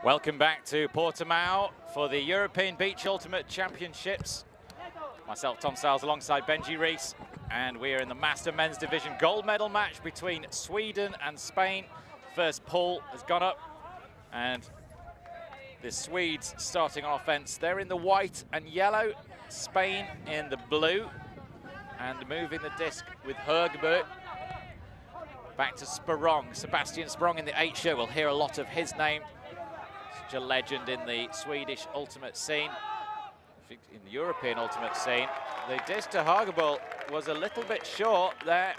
Welcome back to Portimao for the European Beach Ultimate Championships. Myself, Tom Stiles, alongside Benji Rees, and we are in the Master Men's Division gold medal match between Sweden and Spain. First pull has gone up, and the Swedes starting on offense. They're in the white and yellow, Spain in the blue, and moving the disc with Högberg. Back to Sprong, Sebastian Sprong in the 8 shirt. We'll hear a lot of his name. Such a legend in the Swedish ultimate scene, in the European ultimate scene. The disc to Högberg was a little bit short there,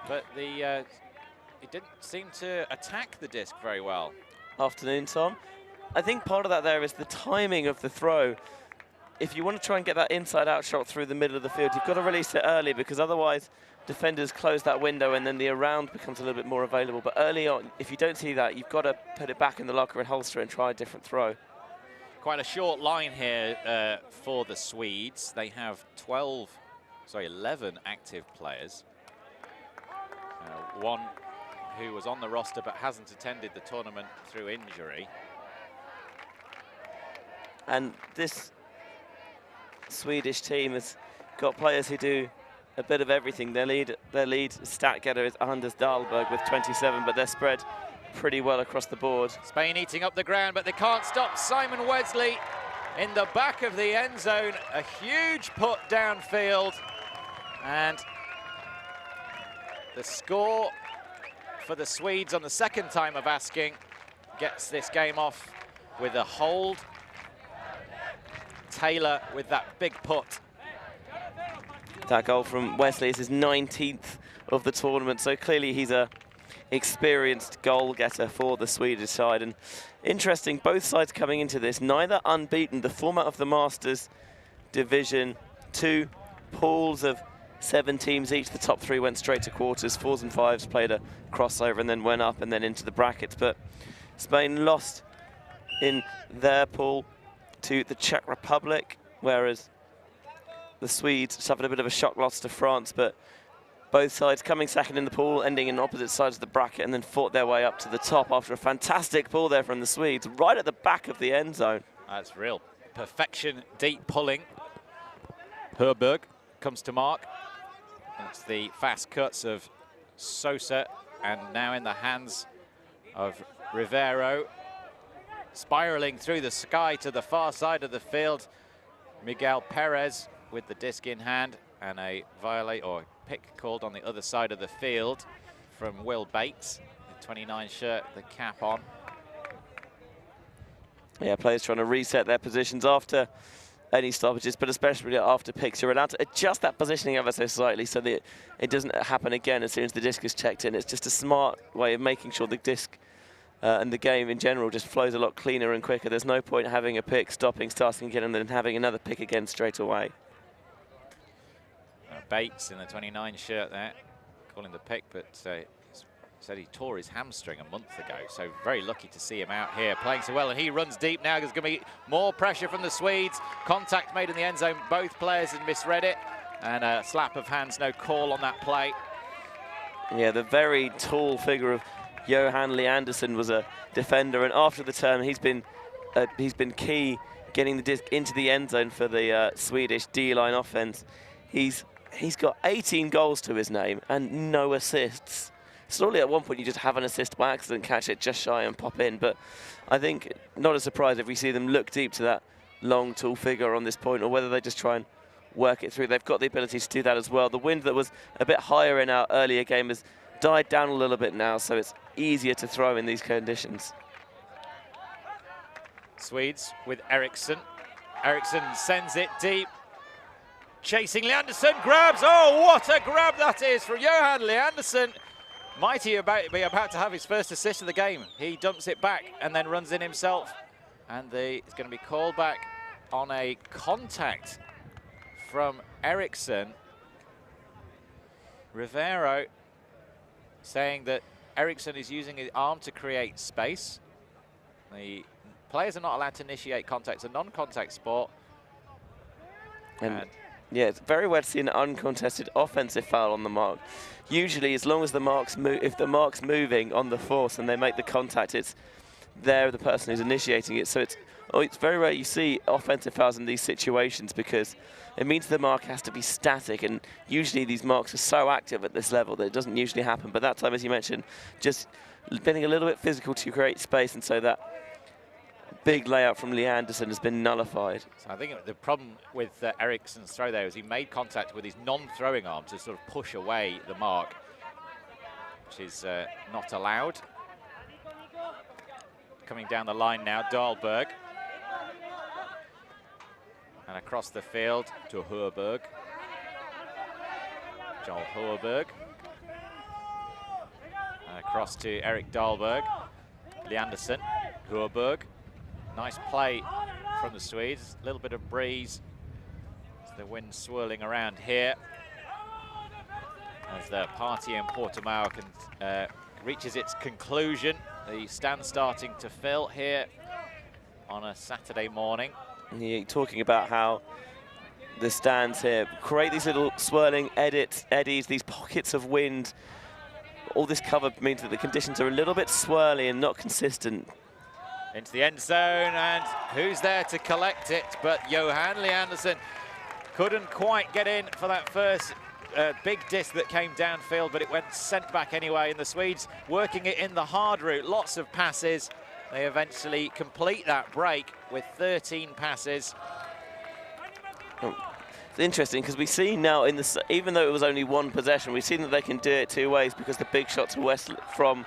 but it didn't seem to attack the disc very well. Afternoon, Tom. I think part of that there is the timing of the throw. If you want to try and get that inside-out shot through the middle of the field, you've got to release it early, because otherwise defenders close that window and then the around becomes a little bit more available. But early on, if you don't see that, you've got to put it back in the locker and holster and try a different throw. Quite a short line here for the Swedes. They have 11 active players. One who was on the roster but hasn't attended the tournament through injury. And this Swedish team has got players who do a bit of everything. Their lead stat getter is Anders Dahlberg with 27, but they're spread pretty well across the board. Spain eating up the ground, but they can't stop Simon Wesley in the back of the end zone. A huge put downfield, and the score for the Swedes on the second time of asking gets this game off with a hold. Taylor with that big put. That goal from Wesley is his 19th of the tournament, so clearly he's a experienced goal getter for the Swedish side. And interesting, both sides coming into this, neither unbeaten. The format of the Masters Division 2, pools of 7 teams each. The top 3 went straight to quarters, 4s and 5s played a crossover and then went up and then into the brackets. But Spain lost in their pool to the Czech Republic, whereas the Swedes suffered a bit of a shock loss to France. But both sides coming second in the pool, ending in opposite sides of the bracket, and then fought their way up to the top after a fantastic pull there from the Swedes, right at the back of the end zone. That's real perfection, deep pulling. Högberg comes to mark. It's the fast cuts of Sosa, and now in the hands of Rivero. Spiraling through the sky to the far side of the field, Miguel Perez with the disc in hand, and a violate or pick called on the other side of the field from Will Bates, the 29 shirt, the cap on. Yeah, players trying to reset their positions after any stoppages, but especially after picks. You're allowed to adjust that positioning ever so slightly so that it doesn't happen again as soon as the disc is checked in. It's just a smart way of making sure the disc and the game in general just flows a lot cleaner and quicker. There's no point having a pick, stopping, starting again, and then having another pick again straight away. Bates in the 29 shirt there, calling the pick, but said he tore his hamstring a month ago, so very lucky to see him out here playing so well. And he runs deep now. There's going to be more pressure from the Swedes. Contact made in the end zone. Both players had misread it, and a slap of hands, no call on that play. Yeah, the very tall figure of Johan Leandersson was a defender, and after the turn he's been key getting the disc into the end zone for the Swedish D-line offense. He's got 18 goals to his name and no assists. Slowly at one point you just have an assist by accident, catch it just shy and pop in, but I think not a surprise if we see them look deep to that long, tall figure on this point, or whether they just try and work it through. They've got the ability to do that as well. The wind that was a bit higher in our earlier game has died down a little bit now, so it's easier to throw in these conditions. Swedes with Eriksson. Eriksson sends it deep. Chasing Leandersson, grabs. Oh, what a grab that is for Johan Leandersson. Might he be about to have his first assist of the game. He dumps it back and then runs in himself. And it's going to be called back on a contact from Eriksson. Rivero saying that Eriksson is using his arm to create space. The players are not allowed to initiate contact. It's a non-contact sport. And yeah, it's very rare to see an uncontested offensive foul on the mark. Usually, as long as the mark's if the mark's moving on the force and they make the contact, they're the person who's initiating it. So it's very rare you see offensive fouls in these situations because it means the mark has to be static, and usually these marks are so active at this level that it doesn't usually happen. But that time, as you mentioned, just being a little bit physical to create space, and so that big layout from Lee Anderson has been nullified. So I think the problem with Eriksson's throw there is he made contact with his non-throwing arm to sort of push away the mark, which is not allowed. Coming down the line now, Dahlberg. And across the field to Hoerberg. Joel Hoerberg. And across to Erik Dahlberg. Lee Anderson, Hoerberg. Nice play from the Swedes. A little bit of breeze as the wind swirling around here. As the party in Portimao reaches its conclusion. The stand starting to fill here on a Saturday morning. You're talking about how the stands here create these little swirling eddies, these pockets of wind. All this cover means that the conditions are a little bit swirly and not consistent. Into the end zone, and who's there to collect it but Johan Lee Anderson. Couldn't quite get in for that first big disc that came downfield, but it went sent back anyway, and the Swedes working it in the hard route. Lots of passes. They eventually complete that break with 13 passes. Oh, it's interesting because we've seen now, even though it was only one possession, we've seen that they can do it two ways because the big shot to from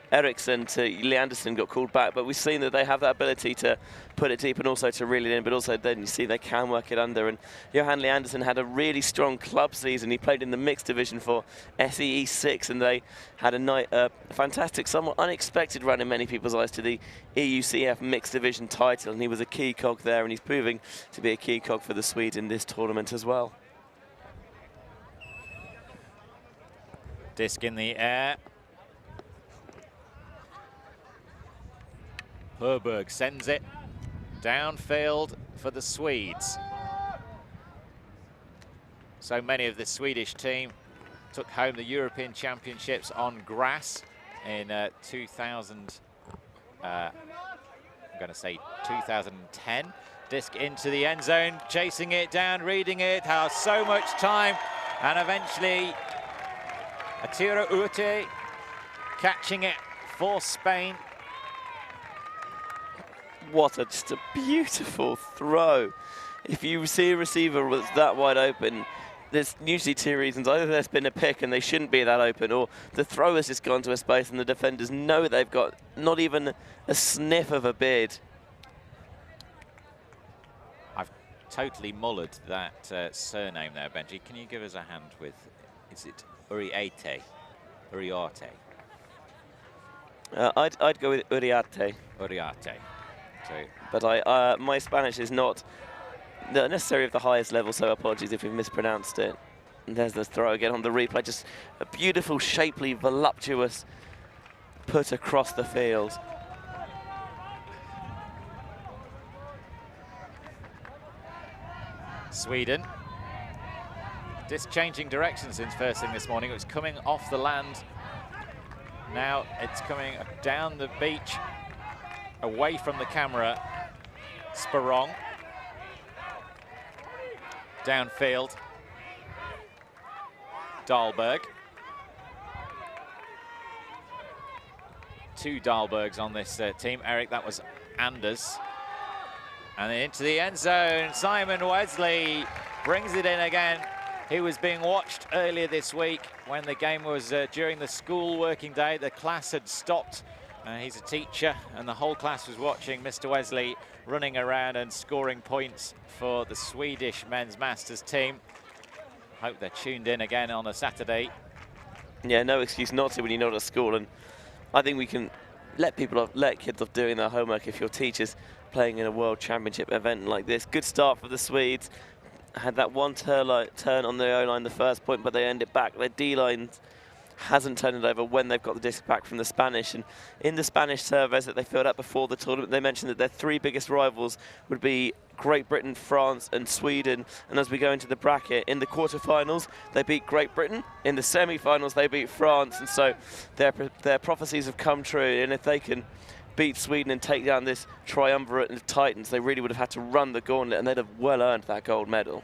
Eriksson to Lee Anderson got called back, but we've seen that they have that ability to put it deep and also to reel it in, but also then you see they can work it under. And Johan Lee Anderson had a really strong club season. He played in the mixed division for SEE 6, and they had a fantastic, somewhat unexpected run in many people's eyes to the EUCF mixed division title, and he was a key cog there, and he's proving to be a key cog for the Swedes in this tournament as well. Disc in the air. Hoerberg sends it downfield for the Swedes. So many of the Swedish team took home the European Championships on grass in 2000. I'm going to say 2010. Disc into the end zone, chasing it down, reading it, has so much time, and eventually Atira Ute catching it for Spain. What just a beautiful throw. If you see a receiver that's that wide open, there's usually two reasons. Either there's been a pick and they shouldn't be that open, or the throw has just gone to a space and the defenders know they've got not even a sniff of a bid. I've totally mullered that surname there, Benji. Can you give us a hand with, is it Uriarte? Uriarte? I'd go with Uriarte. Uriarte. But my Spanish is not necessarily of the highest level, so apologies if we've mispronounced it. And there's the throw again on the replay, just a beautiful, shapely, voluptuous put across the field. Sweden. Disc changing direction since first thing this morning. It was coming off the land. Now it's coming down the beach, away from the camera. Sperong. Downfield. Dahlberg. Two Dahlbergs on this team. Eric, that was Anders. And then into the end zone. Simon Wesley brings it in again. He was being watched earlier this week when the game was during the school working day. The class had stopped. He's a teacher, and the whole class was watching Mr. Wesley running around and scoring points for the Swedish men's masters team. Hope they're tuned in again on a Saturday. Yeah, no excuse not to when you're not at school, and I think we can let kids off doing their homework if your teacher's playing in a World Championship event like this. Good start for the Swedes. Had that one turn on the O-line the first point, but they end it back. Their D-line's hasn't turned it over when they've got the disc back from the Spanish. And in the Spanish surveys that they filled out before the tournament, they mentioned that their 3 biggest rivals would be Great Britain, France and Sweden. And as we go into the bracket, in the quarterfinals, they beat Great Britain. In the semi-finals, they beat France. And so their prophecies have come true. And if they can beat Sweden and take down this triumvirate of titans, they really would have had to run the gauntlet, and they'd have well earned that gold medal.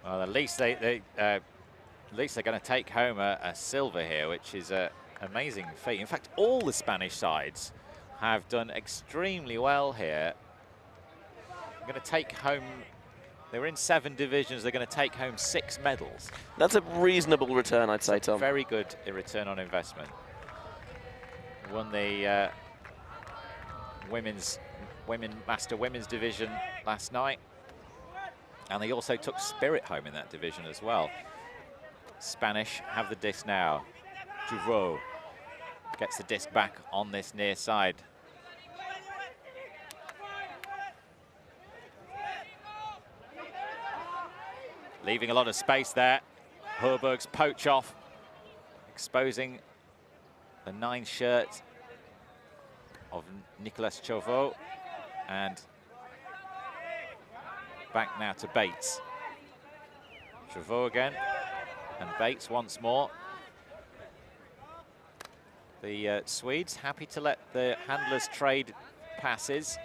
Well, at least they're going to take home a silver here, which is an amazing feat. In fact, all the Spanish sides have done extremely well here. They're going to take home, they were in 7 divisions, they're going to take home 6 medals. That's a reasonable return, I'd say, Tom. Very good return on investment. Won the Master Women's division last night. And they also took Spirit home in that division as well. Spanish have the disc now. Juvo gets the disc back on this near side. Leaving a lot of space there. Herberg's poach off, exposing the 9 shirt of Nicolas Chauveau. And back now to Bates. Chauveau again, and Bates once more. The Swedes happy to let the handlers trade passes.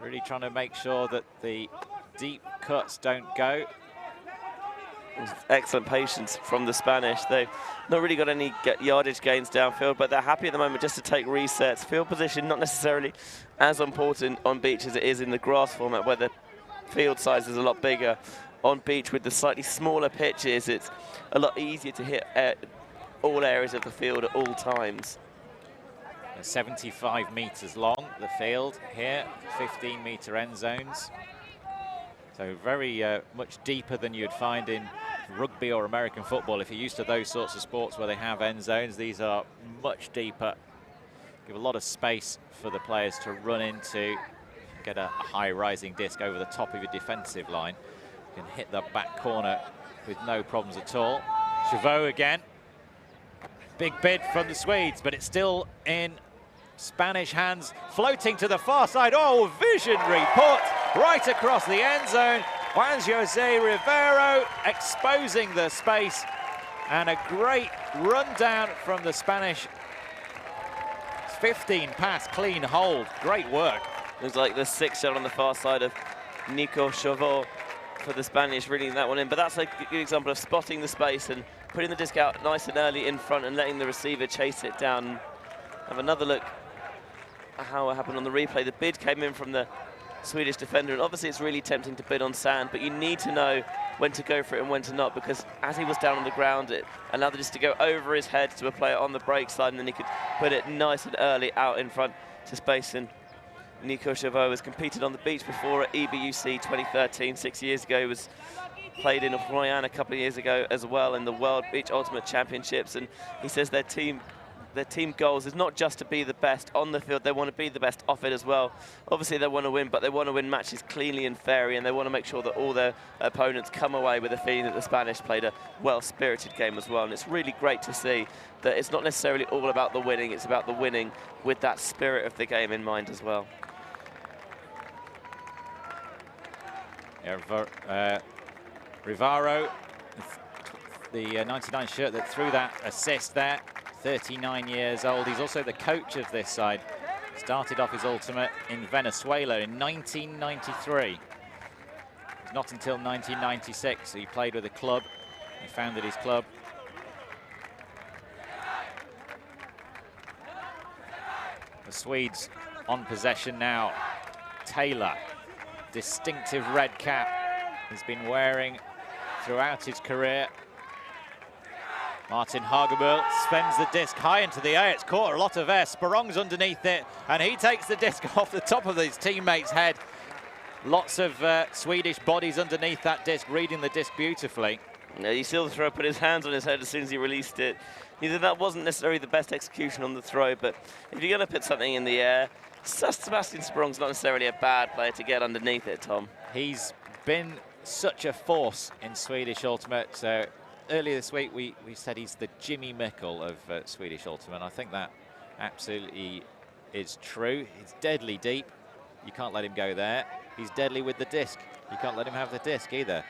Really trying to make sure that the deep cuts don't go. Excellent patience from the Spanish. They've not really got any yardage gains downfield, but they're happy at the moment just to take resets. Field position not necessarily as important on beach as it is in the grass format, where the field size is a lot bigger. On beach with the slightly smaller pitches, it's a lot easier to hit all areas of the field at all times. 75 meters long, the field here, 15-meter end zones. So very much deeper than you'd find in rugby or American football. If you're used to those sorts of sports where they have end zones, these are much deeper. Give a lot of space for the players to run into, get a high rising disc over the top of your defensive line. You can hit the back corner with no problems at all. Chauveau again. Big bid from the Swedes, but it's still in Spanish hands, floating to the far side. Oh, visionary put right across the end zone. Juan Jose Rivero exposing the space, and a great rundown from the Spanish. 15 pass, clean hold, great work. Looks like the 6 shot on the far side of Nico Chauveau for the Spanish, reading that one in. But that's a good example of spotting the space and putting the disc out nice and early in front and letting the receiver chase it down. Have another look at how it happened on the replay. The bid came in from the Swedish defender, and obviously it's really tempting to bid on sand, but you need to know when to go for it and when to not, because as he was down on the ground, it allowed the disc to go over his head to a player on the break side, and then he could put it nice and early out in front to space. And Nico Chauveau has competed on the beach before at EBUC 2013, 6 years ago. He was played in Royan a couple of years ago as well in the World Beach Ultimate Championships, and he says their team goals is not just to be the best on the field, they want to be the best off it as well. Obviously they want to win, but they want to win matches cleanly and fairly, and they want to make sure that all their opponents come away with a feeling that the Spanish played a well-spirited game as well. And it's really great to see that it's not necessarily all about the winning, it's about the winning with that spirit of the game in mind as well. Yeah, Rivaro, the 99 shirt that threw that assist there, 39 years old. He's also the coach of this side. Started off his ultimate in Venezuela in 1993. It's not until 1996 he played with a club. He founded his club. The Swedes on possession now. Taylor, distinctive red cap he's been wearing throughout his career. Martin Hagerbøl spends the disc high into the air. It's caught a lot of air. Sporong's underneath it, and he takes the disc off the top of his teammate's head. Lots of Swedish bodies underneath that disc, reading the disc beautifully. Yeah, you saw the thrower put his hands on his head as soon as he released it. Either that wasn't necessarily the best execution on the throw, but if you're going to put something in the air, Sebastian Sporong's not necessarily a bad player to get underneath it, Tom. He's been such a force in Swedish Ultimate, so earlier this week we said he's the Jimmy Mickle of Swedish Ultimate. I think that absolutely is true. He's deadly deep. You can't let him go there. He's deadly with the disc. You can't let him have the disc either.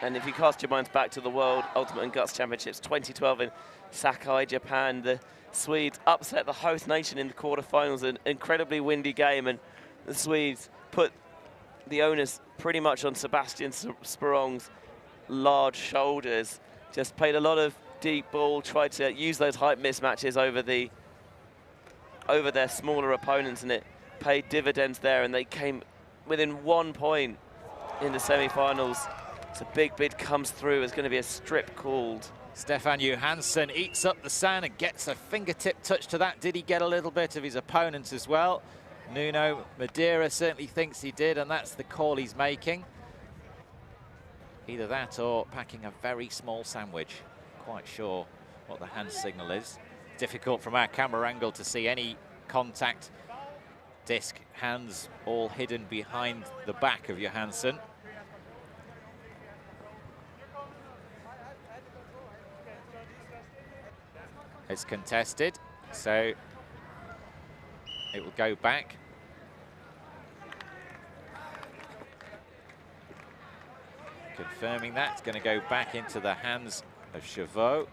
And if you cast your minds back to the World Ultimate and Guts Championships 2012 in Sakai, Japan, the Swedes upset the host nation in the quarterfinals, an incredibly windy game, and the Swedes put the onus pretty much on Sebastian Sporong's large shoulders. Just played a lot of deep ball, tried to use those height mismatches over their smaller opponents, and it paid dividends there, and they came within 1 point in the semi-finals. So big bid comes through. There's going to be a strip called. Stefan Johansson eats up the sand and gets a fingertip touch to that. Did he get a little bit of his opponent as well? Nuno Madeira certainly thinks he did, and that's the call he's making. Either that or packing a very small sandwich. Quite sure what the hand signal is. Difficult from our camera angle to see any contact. Disc, hands all hidden behind the back of Johansson. It's contested, so it will go back. Confirming that, it's going to go back into the hands of Chauveau.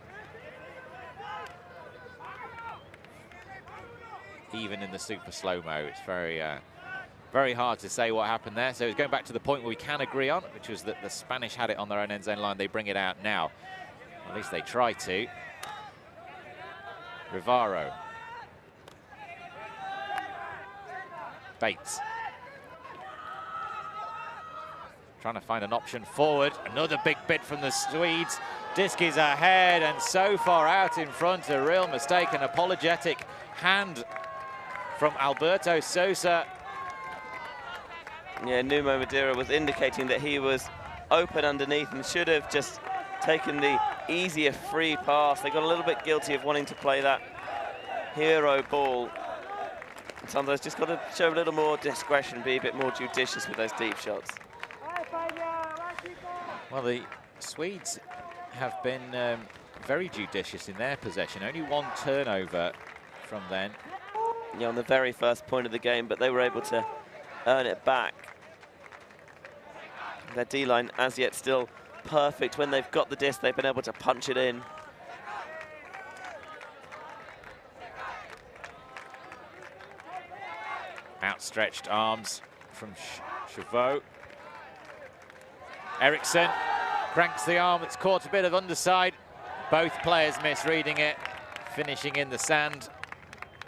Even in the super slow-mo, it's very hard to say what happened there. So it's going back to the point where we can agree on, which was that the Spanish had it on their own end zone line. They bring it out now. At least they try to. Rivaro. Bates. Trying to find an option forward. Another big bid from the Swedes. Disc is ahead and so far out in front. A real mistake, an apologetic hand from Alberto Sosa. Yeah, Nuno Madeira was indicating that he was open underneath and should have just taken the easier free pass. They got a little bit guilty of wanting to play that hero ball. Sometimes just got to show a little more discretion, be a bit more judicious with those deep shots. Well, the Swedes have been very judicious in their possession. Only one turnover from then. Yeah, on the very first point of the game, but they were able to earn it back. Their D-line as yet still perfect. When they've got the disc, they've been able to punch it in. Outstretched arms from Chauveau. Eriksson cranks the arm, it's caught a bit of underside. Both players misreading it, finishing in the sand.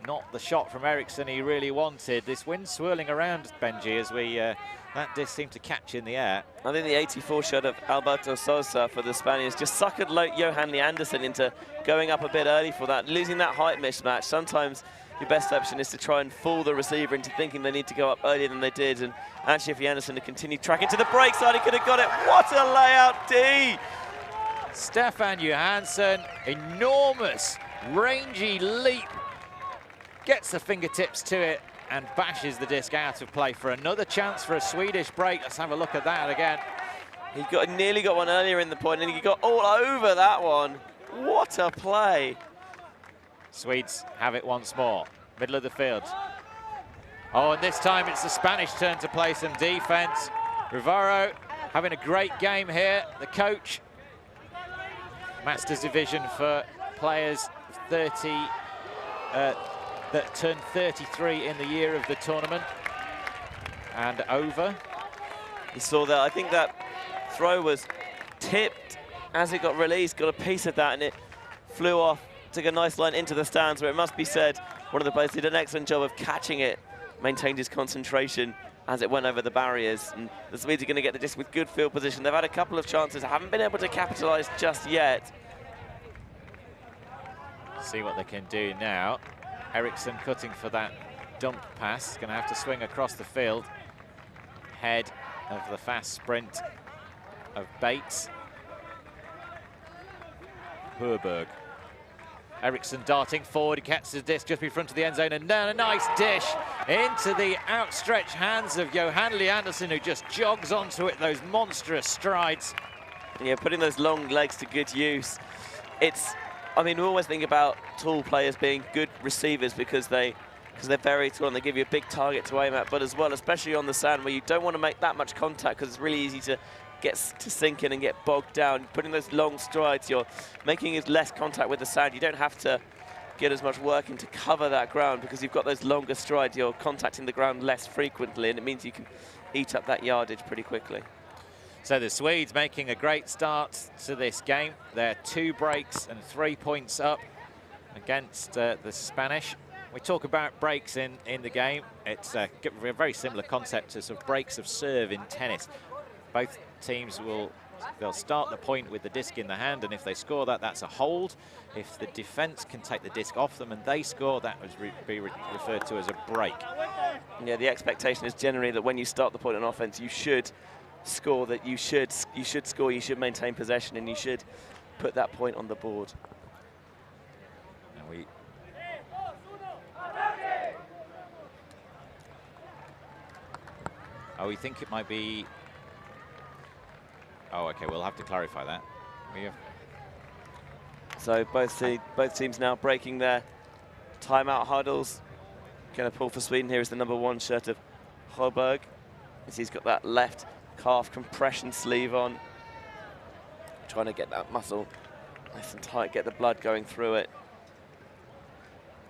Not the shot from Eriksson he really wanted. This wind swirling around, Benji, as that disc seemed to catch in the air. I think the 84 shot of Alberto Sosa for the Spaniards just suckered Johan Anderson into going up a bit early for that, losing that height mismatch. Sometimes your best option is to try and fool the receiver into thinking they need to go up earlier than they did. And actually, if Anderson had continued tracking to the break side, he could have got it. What a layout D! Stefan Johansson, enormous, rangy leap. Gets the fingertips to it and bashes the disc out of play for another chance for a Swedish break. Let's have a look at that again. He nearly got one earlier in the point, and he got all over that one. What a play. Swedes have it once more, middle of the field. Oh, and this time it's the Spanish turn to play some defense. Rivaro having a great game here. The coach, Masters Division for players 30, that turned 33 in the year of the tournament and over. You saw that. I think that throw was tipped as it got released, got a piece of that, and it flew off, took a nice line into the stands, where it must be said, one of the players did an excellent job of catching it, maintained his concentration as it went over the barriers. And the Swedes are going to get the disc with good field position. They've had a couple of chances, haven't been able to capitalize just yet. See what they can do now. Eriksson cutting for that dump pass. Going to have to swing across the field. Head of the fast sprint of Bates. Herberg. Eriksson darting forward, he catches the disc just in front of the end zone, and then a nice dish into the outstretched hands of Johan Anderson, who just jogs onto it, those monstrous strides. Yeah, putting those long legs to good use. I mean, we always think about tall players being good receivers because they're very tall and they give you a big target to aim at, but as well, especially on the sand where you don't want to make that much contact because it's really easy to get to sink in and get bogged down. Putting those long strides, you're making less contact with the sand. You don't have to get as much work in to cover that ground because you've got those longer strides. You're contacting the ground less frequently, and it means you can eat up that yardage pretty quickly. So the Swedes making a great start to this game. They're 2 breaks and 3 points up against the Spanish. We talk about breaks in the game. It's a very similar concept to sort of breaks of serve in tennis. Both teams they'll start the point with the disc in the hand, and if they score that, that's a hold. If the defense can take the disc off them and they score, that would be referred to as a break. Yeah, the expectation is generally that when you start the point on offense, you should score, that you should score, you should maintain possession, and you should put that point on the board. And we think it might be. Oh, okay, we'll have to clarify that. So both teams now breaking their timeout huddles. Going to pull for Sweden here is the #1 shirt of Holberg, as he's got that left calf compression sleeve on. Trying to get that muscle nice and tight, get the blood going through it.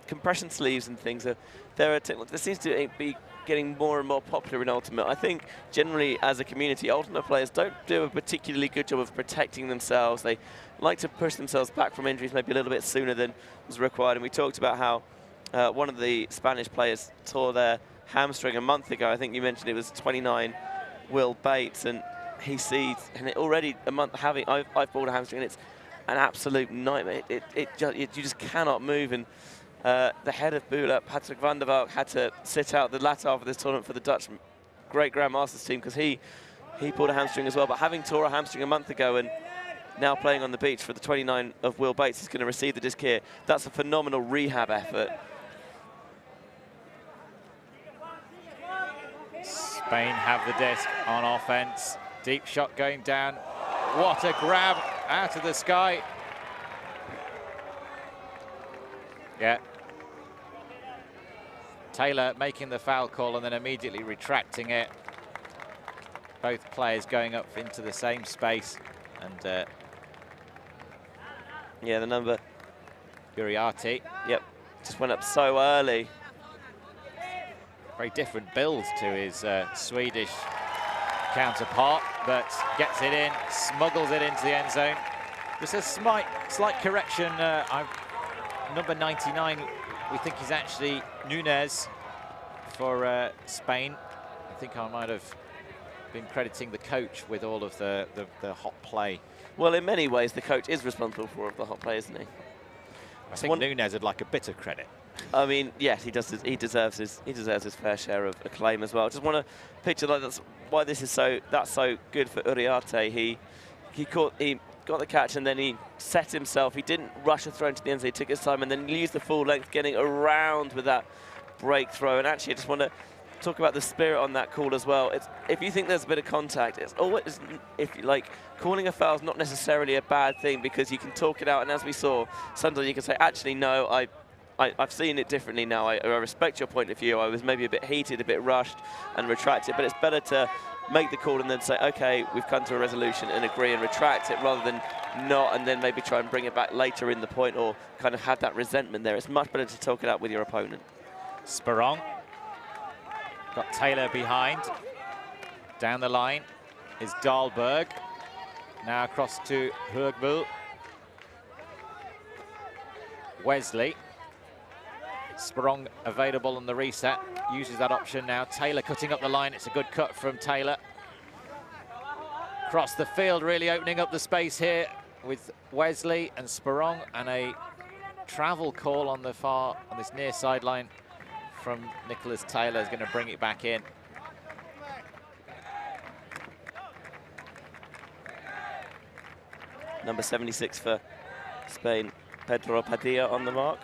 Compression sleeves and things, there seems to be getting more and more popular in Ultimate. I think generally as a community, Ultimate players don't do a particularly good job of protecting themselves. They like to push themselves back from injuries maybe a little bit sooner than was required. And we talked about how one of the Spanish players tore their hamstring a month ago. I think you mentioned it was 29, Will Bates, and he sees, and it already a month having, I've pulled a hamstring, and it's an absolute nightmare. You just cannot move. And the head of BULA, Patrick van der Valk, had to sit out the latter half of this tournament for the Dutch great Grandmasters team because he pulled a hamstring as well. But having tore a hamstring a month ago and now playing on the beach for the 29 of Will Bates, is going to receive the disc here. That's a phenomenal rehab effort. Spain have the disc on offense. Deep shot going down. What a grab out of the sky. Yeah. Taylor making the foul call and then immediately retracting it. Both players going up into the same space. And yeah, the number. Uriarte. Yep, just went up so early. Very different build to his Swedish counterpart, but gets it in, smuggles it into the end zone. Just a slight correction. Number 99, we think he's actually Nunes for Spain. I think I might have been crediting the coach with all of the hot play. Well, in many ways, the coach is responsible for all of the hot play, isn't he? I think Nunes would like a bit of credit. I mean, yes, he does. He deserves his fair share of acclaim as well. I just want to picture like that's why this is so good for Uriarte. He got the catch and then he set himself. He didn't rush a throw into the end zone. He took his time and then used the full length, getting around with that break throw. And actually, I just want to talk about the spirit on that call as well. If you think there's a bit of contact, it's always, if you like, calling a foul is not necessarily a bad thing because you can talk it out. And as we saw, sometimes you can say, actually, no, I've seen it differently now. I respect your point of view. I was maybe a bit heated, a bit rushed, and retract it. But it's better to make the call and then say, okay, we've come to a resolution and agree and retract it rather than not and then maybe try and bring it back later in the point or kind of have that resentment there. It's much better to talk it out with your opponent. Sperong. Got Taylor behind. Down the line is Dahlberg. Now across to Högbull. Wesley. Sperong available on the reset. Uses that option now. Taylor cutting up the line. It's a good cut from Taylor. Across the field, really opening up the space here with Wesley and Sperong, and a travel call on this near sideline from Nicholas Taylor is going to bring it back in. Number 76 for Spain, Pedro Padilla on the mark.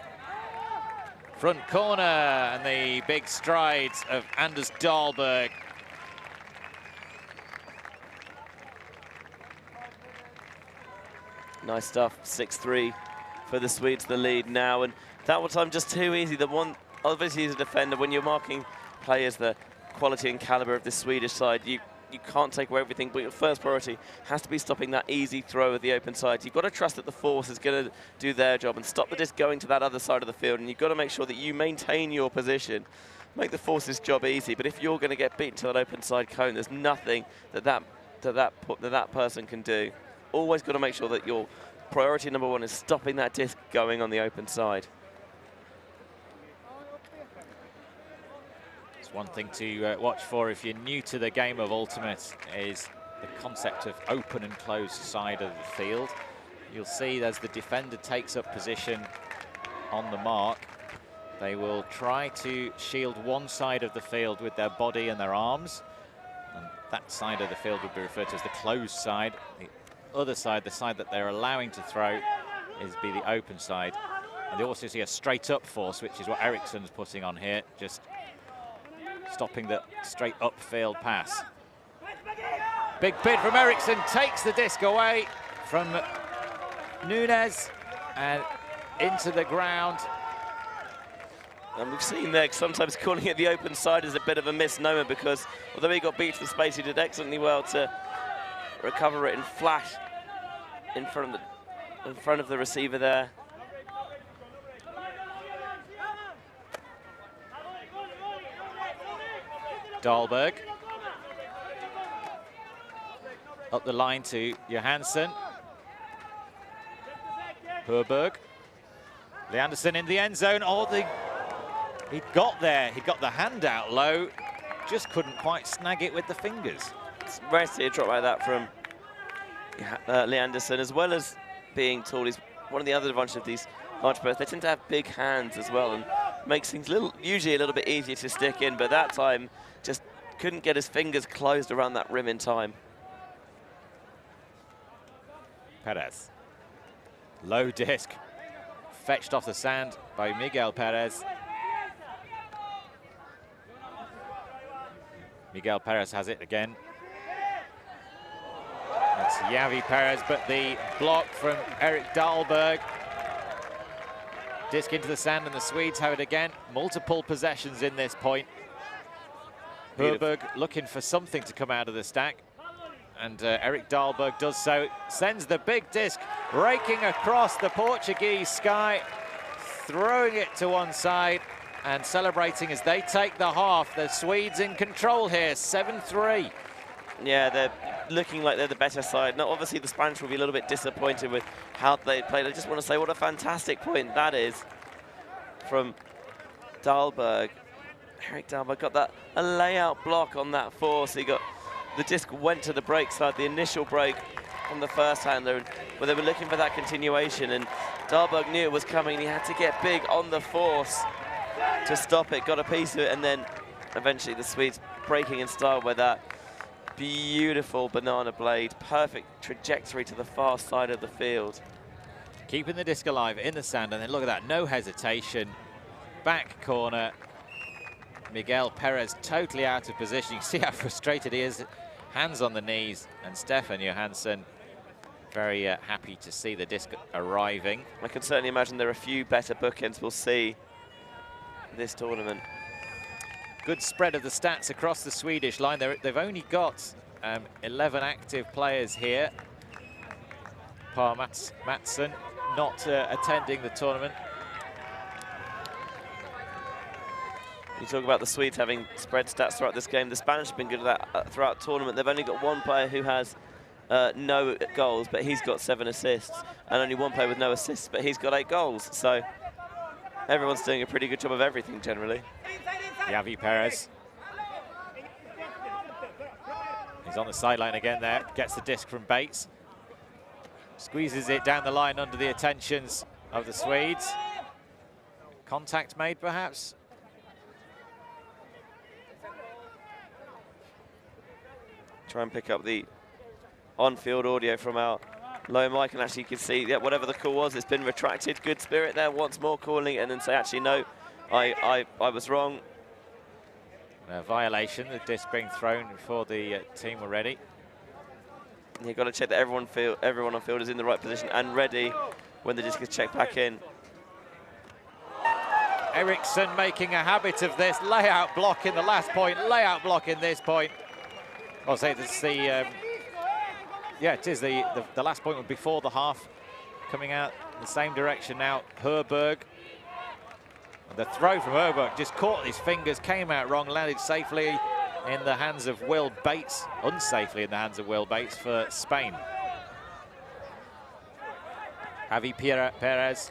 Front corner and the big strides of Anders Dahlberg. Nice stuff, 6-3 for the Swedes, the lead now. And that was time just too easy. The one, obviously as a defender, when you're marking players the quality and caliber of the Swedish side, you can't take away everything, but your first priority has to be stopping that easy throw at the open side. You've got to trust that the force is going to do their job and stop the disc going to that other side of the field, and you've got to make sure that you maintain your position, make the force's job easy. But if you're going to get beaten to that open side cone, there's nothing that person can do. Always got to make sure that your priority number one is stopping that disc going on the open side. One thing to watch for if you're new to the game of Ultimate is the concept of open and closed side of the field. You'll see as the defender takes up position on the mark, they will try to shield one side of the field with their body and their arms. And that side of the field would be referred to as the closed side. The other side, the side that they're allowing to throw, is the open side. And you also see a straight up force, which is what Eriksson's putting on here, just stopping the straight upfield pass. Big bid from Eriksson, takes the disc away from Nunes and into the ground. And we've seen there sometimes calling it the open side is a bit of a misnomer, because although he got beat to the space, he did excellently well to recover it and flash in front of the receiver there. Dahlberg. Up the line to Johansson. Herberg. Leandersson in the end zone. Oh, he got there. He got the hand out low. Just couldn't quite snag it with the fingers. It's rare to see a drop like that from Leandersson, as well as being tall. He's one of the other advantages of these large players. They tend to have big hands as well, and makes things usually a little bit easier to stick in, but that time just couldn't get his fingers closed around that rim in time. Perez. Low disc. Fetched off the sand by Miguel Perez. Miguel Perez has it again. That's Javi Perez, but the block from Erik Dahlberg. Disc into the sand, and the Swedes have it again. Multiple possessions in this point. Herberg looking for something to come out of the stack. And Erik Dahlberg does so. Sends the big disc raking across the Portuguese sky, throwing it to one side and celebrating as they take the half. The Swedes in control here, 7-3. Yeah, they're looking like they're the better side. Now, obviously, the Spanish will be a little bit disappointed with how they played. I just want to say what a fantastic point that is from Dahlberg. Erik Dahlberg got a layout block on that force. He got the disc went to the break side, the initial break on the first handler, where they were looking for that continuation, and Dahlberg knew it was coming. He had to get big on the force to stop it, got a piece of it, and then eventually the Swedes breaking in style with that beautiful banana blade, perfect trajectory to the far side of the field. Keeping the disc alive in the sand, and then look at that, no hesitation, back corner. Miguel Perez totally out of position. You can see how frustrated he is, hands on the knees, and Stefan Johansson very happy to see the disc arriving. I can certainly imagine there are a few better bookends we'll see this tournament. Good spread of the stats across the Swedish line. They've only got 11 active players here. Per Mattsson not attending the tournament. You talk about the Swedes having spread stats throughout this game. The Spanish have been good at that throughout the tournament. They've only got one player who has no goals, but he's got 7 assists, and only one player with no assists, but he's got 8 goals. So everyone's doing a pretty good job of everything generally. Javi Perez. He's on the sideline again there, gets the disc from Bates. Squeezes it down the line under the attentions of the Swedes. Contact made perhaps. Try and pick up the on-field audio from our low mic, and actually you can see, yeah, whatever the call was, it's been retracted. Good spirit there, once more calling it, and then say, actually, no, I was wrong. A violation, the disc being thrown before the team were ready. You've got to check that everyone on field is in the right position and ready when the disc is checked back in. Eriksson making a habit of this layout block in the last point, layout block in this point. I'll say it's the, yeah, it is the last point before the half, coming out in the same direction now. Herberg, the throw from Herberg just caught his fingers, came out wrong, landed safely in the hands of Will Bates, unsafely in the hands of Will Bates for Spain. Javi Perez,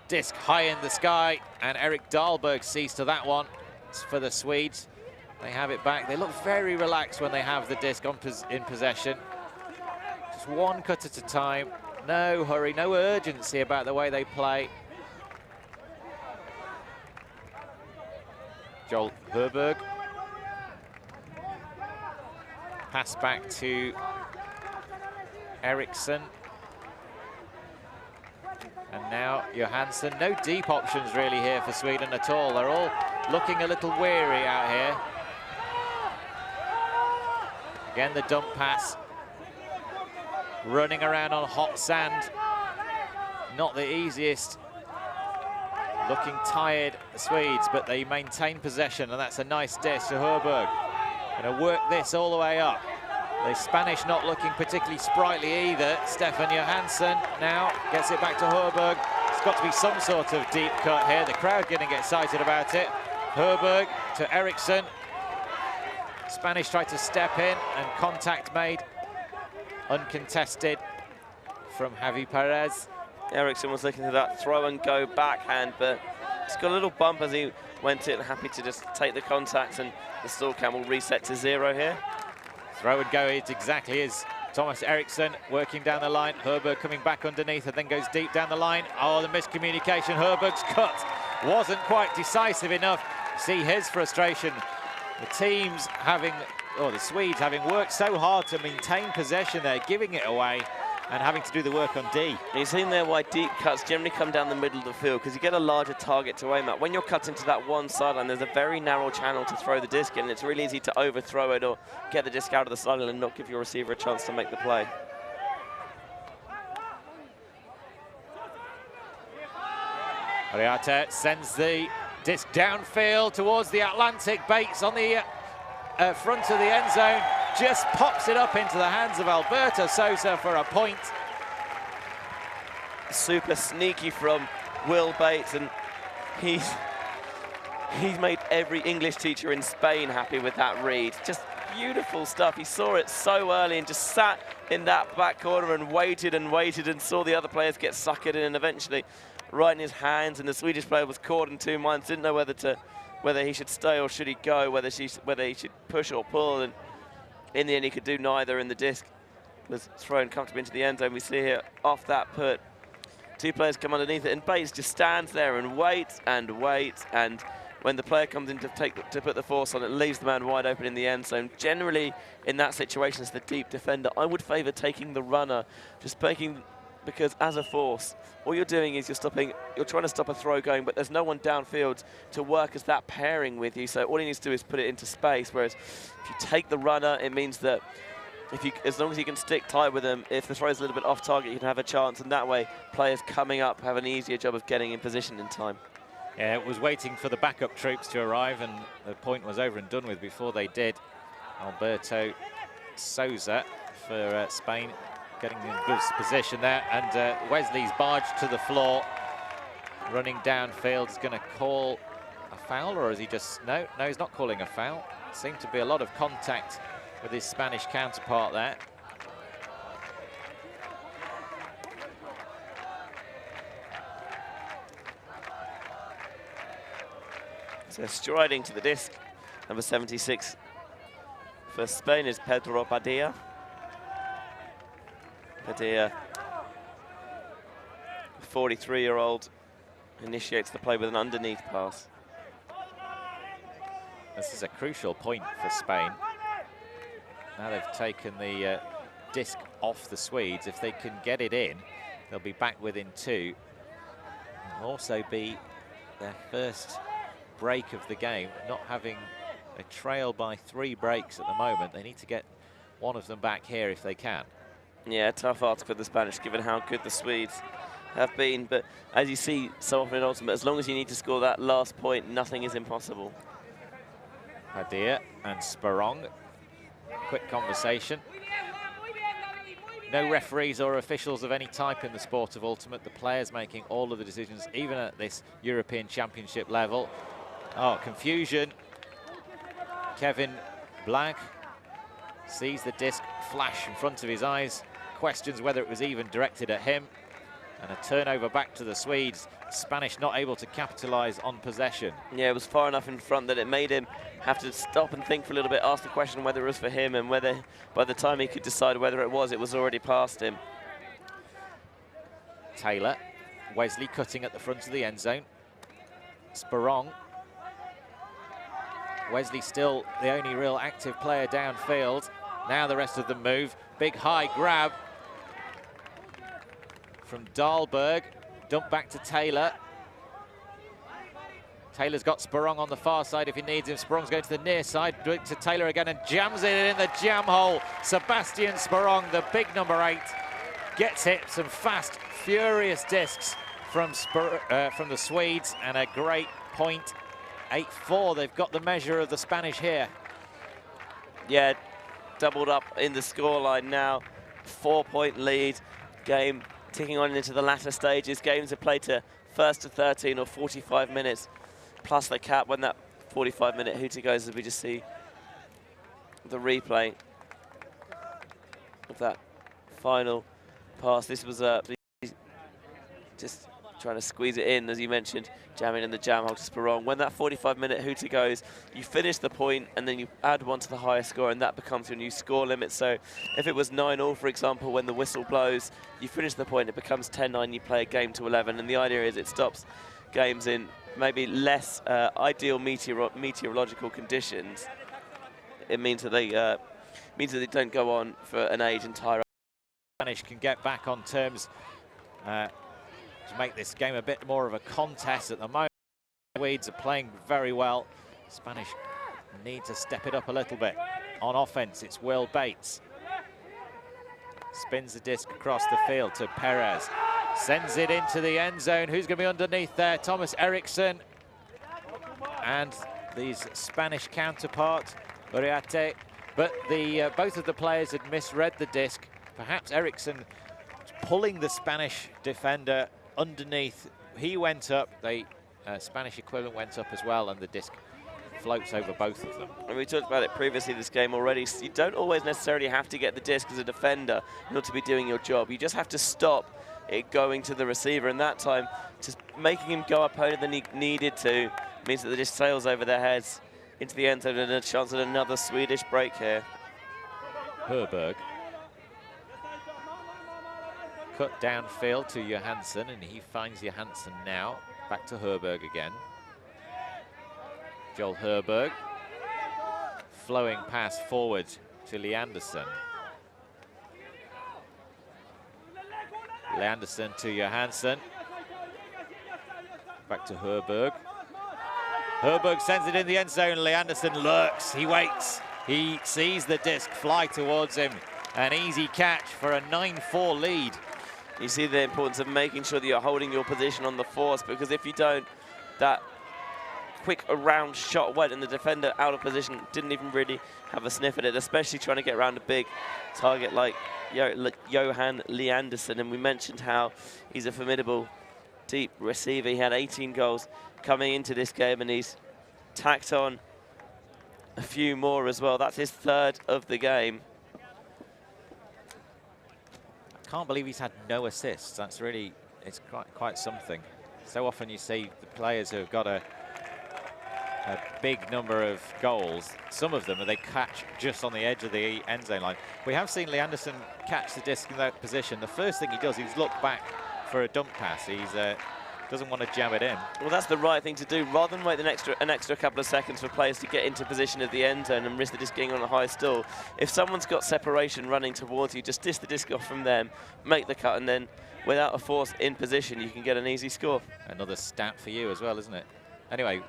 disc high in the sky, and Erik Dahlberg sees to that one. It's for the Swedes. They have it back. They look very relaxed when they have the disc in possession. Just one cut at a time. No hurry, no urgency about the way they play. Joel Herberg. Pass back to Eriksson. And now Johansson. No deep options really here for Sweden at all. They're all looking a little weary out here. Again, the dump pass. Running around on hot sand. Not the easiest. Looking tired, the Swedes, but they maintain possession, and that's a nice disc to Herberg. Going to work this all the way up. The Spanish not looking particularly sprightly either. Stefan Johansson now gets it back to Herberg. It's got to be some sort of deep cut here. The crowd getting excited about it. Herberg to Eriksson. Spanish tried to step in and contact made. Uncontested from Javi Perez. Eriksson was looking to that throw and go backhand, but it's got a little bump as he went in, happy to just take the contact, and the stall cam will reset to 0 here. Throw and go, it's exactly as Thomas Eriksson working down the line. Herberg coming back underneath and then goes deep down the line. Oh, the miscommunication. Herberg's cut wasn't quite decisive enough. See his frustration. The teams having, or the Swedes having worked so hard to maintain possession there, giving it away and having to do the work on D. You've seen there why deep cuts generally come down the middle of the field, because you get a larger target to aim at. When you're cutting to that one sideline, there's a very narrow channel to throw the disc in, and it's really easy to overthrow it or get the disc out of the sideline and not give your receiver a chance to make the play. Ariarte sends the disc downfield towards the Atlantic. Bates on the front of the end zone, just pops it up into the hands of Alberto Sosa for a point. Super sneaky from Will Bates, and he's made every English teacher in Spain happy with that read. Just beautiful stuff. He saw it so early and just sat in that back corner and waited and saw the other players get suckered in, and eventually right in his hands, and the Swedish player was caught in 2 minds, didn't know whether he should stay or should he go, whether he should push or pull, and in the end he could do neither, and the disc was thrown comfortably into the end zone. We see here off that put, 2 players come underneath it, and Bates just stands there and waits, and when the player comes in to put the force on, it leaves the man wide open in the end zone. Generally, in that situation, as the deep defender, I would favour taking the runner, because as a force, all you're doing is you're trying to stop a throw going, but there's no one downfield to work as that pairing with you. So all he needs to do is put it into space. Whereas if you take the runner, it means that as long as you can stick tight with them, if the throw is a little bit off target, you can have a chance. And that way, players coming up have an easier job of getting in position in time. Yeah, it was waiting for the backup troops to arrive, and the point was over and done with before they did. Alberto Sosa for Spain, getting in good position there, and Wesley's barged to the floor, running downfield. Is going to call a foul, or is he just... No, he's not calling a foul. Seemed to be a lot of contact with his Spanish counterpart there. So striding to the disc, number 76 for Spain is Pedro Padilla. Padilla, 43-year-old, initiates the play with an underneath pass. This is a crucial point for Spain. Now they've taken the disc off the Swedes. If they can get it in, they'll be back within 2. It'll also be their first break of the game, not having a trail by 3 breaks at the moment. They need to get one of them back here if they can. Yeah, tough ask for the Spanish, given how good the Swedes have been. But as you see so often in Ultimate, as long as you need to score that last point, nothing is impossible. Hadir and Sperong. Quick conversation. No referees or officials of any type in the sport of Ultimate. The players making all of the decisions, even at this European Championship level. Oh, confusion. Kevin Blanc sees the disc flash in front of his eyes, questions whether it was even directed at him, and a turnover back to the Swedes. Spanish not able to capitalise on possession. Yeah, it was far enough in front that it made him have to stop and think for a little bit, ask the question whether it was for him, and whether by the time he could decide whether it was already past him. Taylor, Wesley cutting at the front of the end zone. Sperong. Wesley still the only real active player downfield. Now the rest of them move. Big high grab from Dahlberg. Dump back to Taylor. Taylor's got Sperong on the far side if he needs him. Sperong's going to the near side, to Taylor again and jams it in the jam hole. Sebastian Sperong, the big number 8, gets it. Some fast, furious discs from the Swedes, and a great point. 8-4, they've got the measure of the Spanish here. Yeah, doubled up in the scoreline now. 4-point lead. Game ticking on into the latter stages. Games are played to first to 13 or 45 minutes, plus the cap when that 45-minute hooter goes, as we just see the replay of that final pass. This was just trying to squeeze it in, as you mentioned, jamming in the jam hole to Sperong. When that 45-minute hooter goes, you finish the point and then you add one to the highest score, and that becomes your new score limit. So if it was 9-all, for example, when the whistle blows, you finish the point, it becomes 10-9, you play a game to 11, and the idea is it stops games in maybe less ideal meteorological conditions. It means that they don't go on for an age entire. Spanish can get back on terms to make this game a bit more of a contest at the moment. The Swedes are playing very well. Spanish need to step it up a little bit. On offense, it's Will Bates. Spins the disc across the field to Perez. Sends it into the end zone. Who's going to be underneath there? Thomas Eriksson. And these Spanish counterpart, Uriarte. But both of the players had misread the disc. Perhaps Eriksson pulling the Spanish defender underneath. He went up, the Spanish equivalent went up as well, and the disc floats over both of them. And we talked about it previously this game already. So you don't always necessarily have to get the disc as a defender in order to be doing your job. You just have to stop it going to the receiver, and that time just making him go up higher than he needed to means that the disc sails over their heads into the end zone, and a chance at another Swedish break here. Herberg. Cut downfield to Johansson, and he finds Johansson now. Back to Herberg again. Joel Herberg. Flowing pass forward to Leanderson. Leanderson to Johansson. Back to Herberg. Herberg sends it in the end zone. Leanderson lurks. He waits. He sees the disc fly towards him. An easy catch for a 9-4 lead. You see the importance of making sure that you're holding your position on the force, because if you don't, that quick around shot went and the defender out of position, didn't even really have a sniff at it, especially trying to get around a big target like Johan Leanderson. And we mentioned how he's a formidable deep receiver. He had 18 goals coming into this game, and he's tacked on a few more as well. That's his 3rd of the game. Can't believe he's had no assists. That's really, it's quite something. So often you see the players who have got a big number of goals, some of them, they catch just on the edge of the end zone line. We have seen Leanderson catch the disc in that position. The first thing he does is look back for a dump pass. He's doesn't want to jam it in. Well, that's the right thing to do. Rather than wait an extra couple of seconds for players to get into position at the end zone and risk the disc getting on a high stall, if someone's got separation running towards you, just disc the disc off from them, make the cut, and then without a force in position, you can get an easy score. Another stat for you as well, isn't it? Anyway,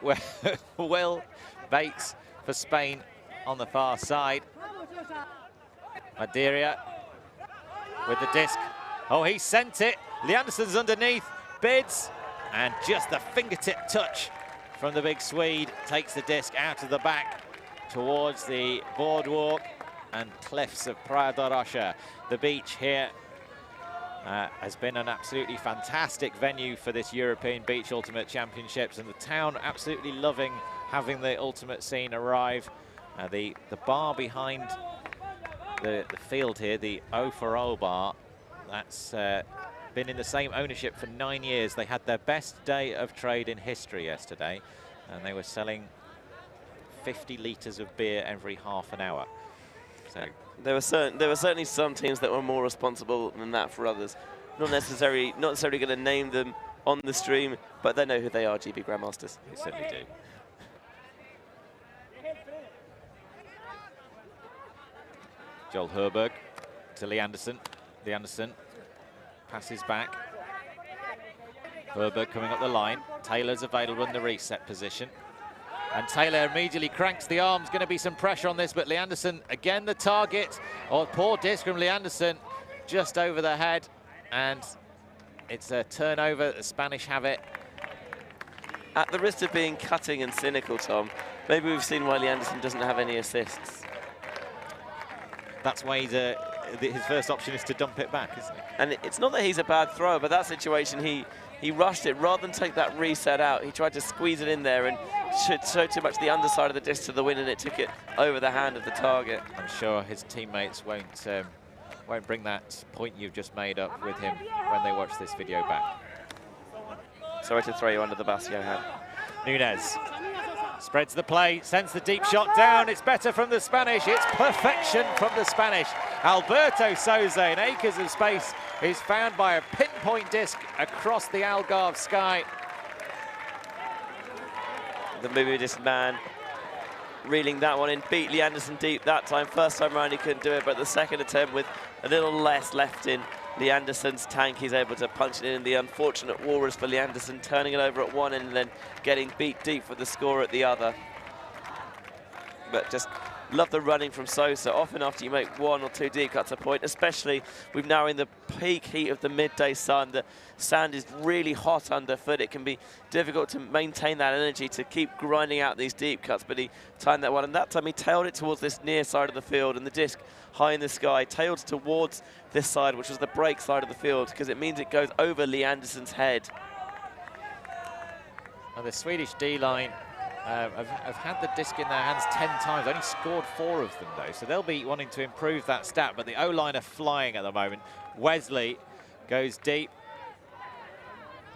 Will Bates for Spain on the far side. Madeira with the disc. Oh, he sent it. Leanderson's underneath, bids, and just the fingertip touch from the big Swede takes the disc out of the back towards the boardwalk and cliffs of Praia da Rocha. The beach here has been an absolutely fantastic venue for this European Beach Ultimate Championships, and the town absolutely loving having the ultimate scene arrive. The bar behind the field here, the O4O bar, that's been in the same ownership for 9 years. They had their best day of trade in history yesterday, and they were selling 50 litres of beer every half an hour. So there were certainly some teams that were more responsible than that for others. Not necessarily going to name them on the stream, but they know who they are, GB Grandmasters. They certainly do. Joel Herberg to Leanderson. Leanderson passes back. Herberg coming up the line. Taylor's available in the reset position. And Taylor immediately cranks the arms. Going to be some pressure on this, but Leanderson, again, the target. Oh, poor disc from Leanderson, just over the head. And it's a turnover. The Spanish have it. At the risk of being cutting and cynical, Tom, maybe we've seen why Leanderson doesn't have any assists. That's why he's his first option is to dump it back, isn't it? And it's not that he's a bad thrower, but that situation, he rushed it. Rather than take that reset out, he tried to squeeze it in there and show too much the underside of the disc to the win, and it took it over the hand of the target. I'm sure his teammates won't bring that point you've just made up with him when they watch this video back. Sorry to throw you under the bus, Johan. Nunez spreads the play, sends the deep shot down. It's better from the Spanish. It's perfection from the Spanish. Alberto Souza in acres of space is found by a pinpoint disc across the Algarve sky. The Bermudist man reeling that one in, beat Leanderson deep that time. First time around he couldn't do it, but the second attempt with a little less left in Leanderson's tank, he's able to punch it in. The unfortunate walrus for Leanderson, turning it over at one end and then getting beat deep for the score at the other. But just love the running from Sosa. Often after you make 1 or 2 deep cuts a point, especially we're now in the peak heat of the midday sun. The sand is really hot underfoot. It can be difficult to maintain that energy to keep grinding out these deep cuts, but he timed that one, and that time he tailed it towards this near side of the field, and the disc high in the sky, tailed towards this side, which was the break side of the field, because it means it goes over Leanderson's head. And the Swedish D-line have had the disc in their hands 10 times, only scored 4 of them though, so they'll be wanting to improve that stat, but the O-line are flying at the moment. Wesley goes deep.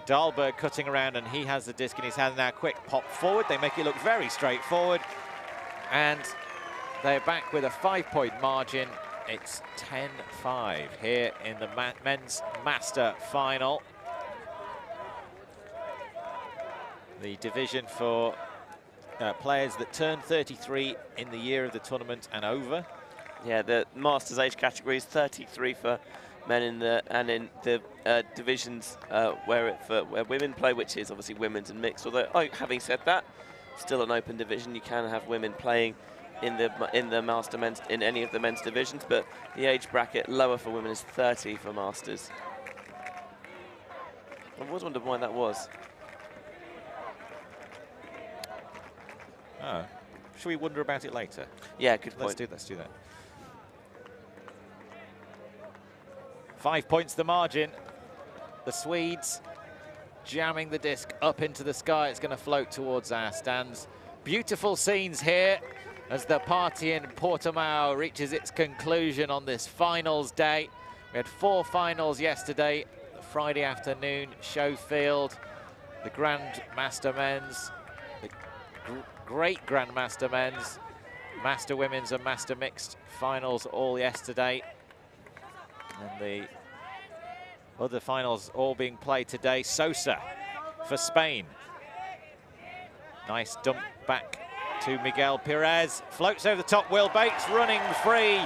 Dahlberg cutting around, and he has the disc in his hand now. Quick pop forward, they make it look very straightforward, and they're back with a 5-point margin. It's 10-5 here in the men's master final. The division for players that turn 33 in the year of the tournament and over. Yeah, the Masters age category is 33 for men in the divisions where women play, which is obviously women's and mixed. Although, having said that, still an open division. You can have women playing in the master men's in any of the men's divisions, but the age bracket lower for women is 30 for Masters. I was wondering why that was. Oh, should we wonder about it later? Yeah, good point. Let's do that. 5 points the margin. The Swedes jamming the disc up into the sky. It's going to float towards our stands. Beautiful scenes here as the party in Portimao reaches its conclusion on this finals day. We had 4 finals yesterday. The Friday afternoon show field, the Grandmaster men's, the great Grandmaster men's, Master women's and Master mixed finals all yesterday. And the other finals all being played today. Sosa for Spain. Nice dump back to Miguel Perez. Floats over the top, Will Bates running free.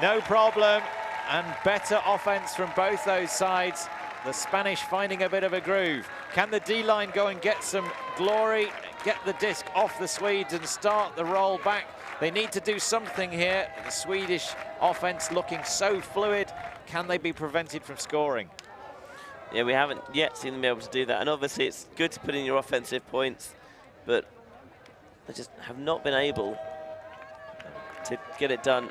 No problem. And better offense from both those sides. The Spanish finding a bit of a groove. Can the D-line go and get some glory, get the disc off the Swedes and start the roll back They need to do something here. The Swedish offense looking so fluid. Can they be prevented from scoring? Yeah, we haven't yet seen them be able to do that. And obviously it's good to put in your offensive points, but they just have not been able to get it done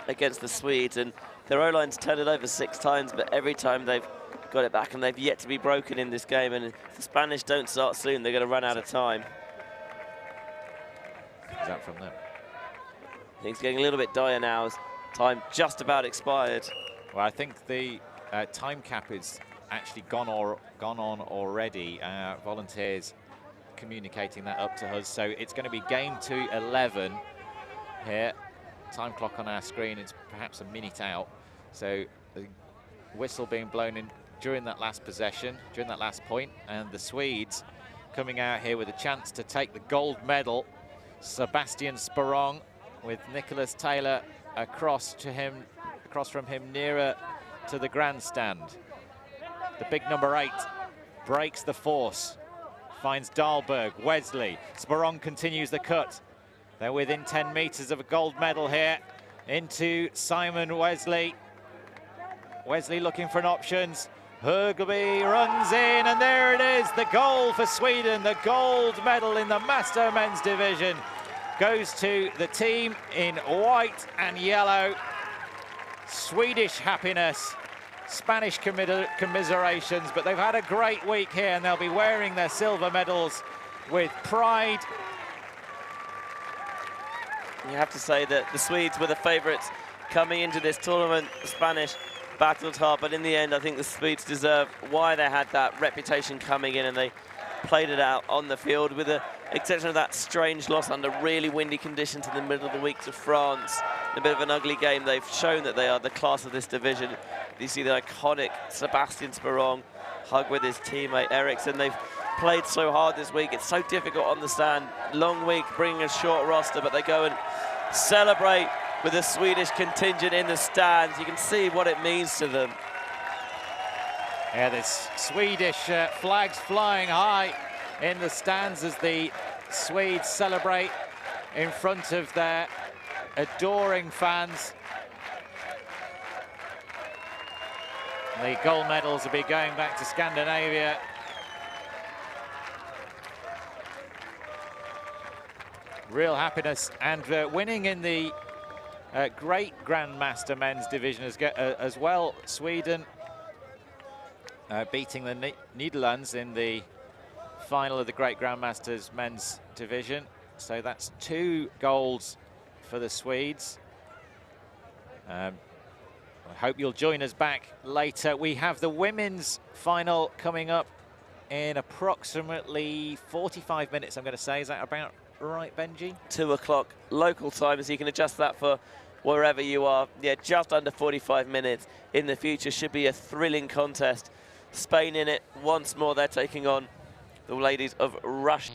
against the Swedes. And their O-line's turned it over 6 times, but every time they've got it back, and they've yet to be broken in this game. And if the Spanish don't start soon, they're going to run out of time. Is that from them? Things getting a little bit dire now as time just about expired. Well, I think the time cap is actually gone on already. Volunteers communicating that up to us. So it's going to be game 2:11 here. Time clock on our screen, it's perhaps a minute out. So the whistle being blown in during that last possession, during that last point, and the Swedes coming out here with a chance to take the gold medal. Sebastian Sperong with Nicholas Taylor across from him nearer to the grandstand. The big number 8 breaks the force, finds Dahlberg, Wesley. Sperong continues the cut. They're within 10 meters of a gold medal here. Into Simon Wesley. Wesley looking for an options. Högby runs in, and there it is, the goal for Sweden. The gold medal in the Master Men's Division goes to the team in white and yellow. Swedish happiness, Spanish commiserations, but they've had a great week here, and they'll be wearing their silver medals with pride. You have to say that the Swedes were the favourites coming into this tournament. The Spanish battled hard, but in the end, I think the Swedes deserve why they had that reputation coming in, and they played it out on the field with the exception of that strange loss under really windy conditions in the middle of the week to France. A bit of an ugly game. They've shown that they are the class of this division. You see the iconic Sebastian Sperong hug with his teammate Eriksson. They've played so hard this week. It's so difficult on the stand. Long week, bringing a short roster, but they go and celebrate with the Swedish contingent in the stands. You can see what it means to them. Yeah, there's Swedish flags flying high in the stands as the Swedes celebrate in front of their adoring fans. The gold medals will be going back to Scandinavia. Real happiness, and winning in the great Grandmaster men's division as well. Sweden beating the Netherlands in the final of the Great Grandmasters men's division. So that's 2 golds for the Swedes. I hope you'll join us back later. We have the women's final coming up in approximately 45 minutes, I'm going to say. Is that about right, Benji? 2 o'clock local time, so you can adjust that for wherever you are. Yeah, just under 45 minutes in the future. Should be a thrilling contest. Spain in it once more. They're taking on the ladies of Russia.